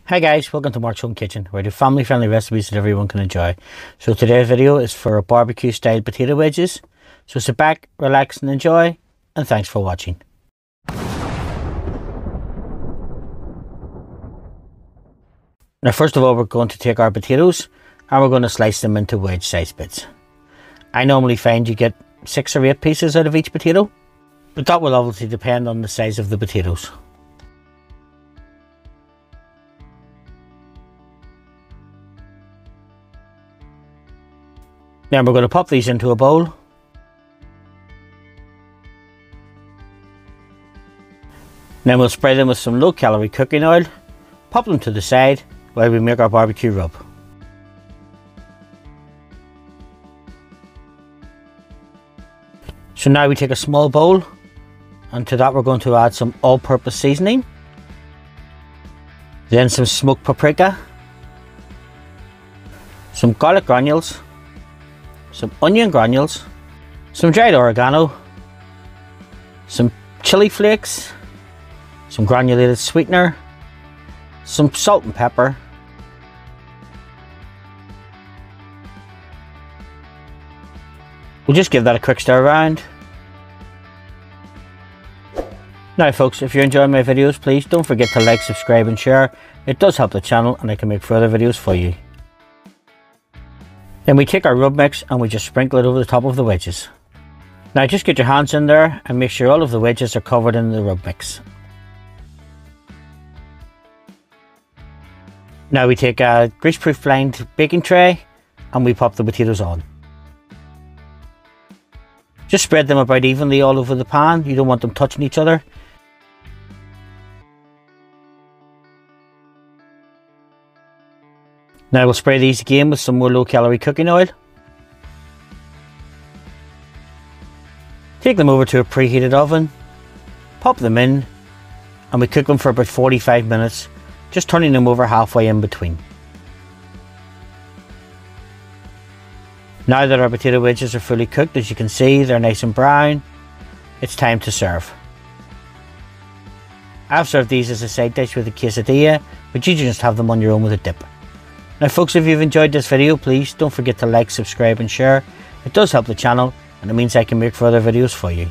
Hi guys, welcome to Mark's Home Kitchen, where I do family friendly recipes that everyone can enjoy. So today's video is for barbecue style potato wedges. So sit back, relax and enjoy, and thanks for watching. Now first of all, we're going to take our potatoes and we're going to slice them into wedge size bits. I normally find you get 6 or 8 pieces out of each potato, but that will obviously depend on the size of the potatoes. Then we're going to pop these into a bowl. Then we'll spray them with some low calorie cooking oil, pop them to the side while we make our barbecue rub. So now we take a small bowl, and to that we're going to add some all-purpose seasoning, then some smoked paprika, some garlic granules, some onion granules, some dried oregano, some chilli flakes, some granulated sweetener, some salt and pepper, we'll just give that a quick stir around. Now folks, if you're enjoying my videos, please don't forget to like, subscribe and share. It does help the channel and I can make further videos for you. Then we take our rub mix and we just sprinkle it over the top of the wedges. Now just get your hands in there and make sure all of the wedges are covered in the rub mix. Now we take a greaseproof lined baking tray and we pop the potatoes on. Just spread them about evenly all over the pan, you don't want them touching each other. Now we'll spray these again with some more low calorie cooking oil. Take them over to a preheated oven, pop them in, and we cook them for about 45 minutes, just turning them over halfway in between. Now that our potato wedges are fully cooked, as you can see, they're nice and brown, it's time to serve. I've served these as a side dish with a quesadilla, but you just have them on your own with a dip. Now folks, if you've enjoyed this video, please don't forget to like, subscribe and share. It does help the channel and it means I can make further videos for you.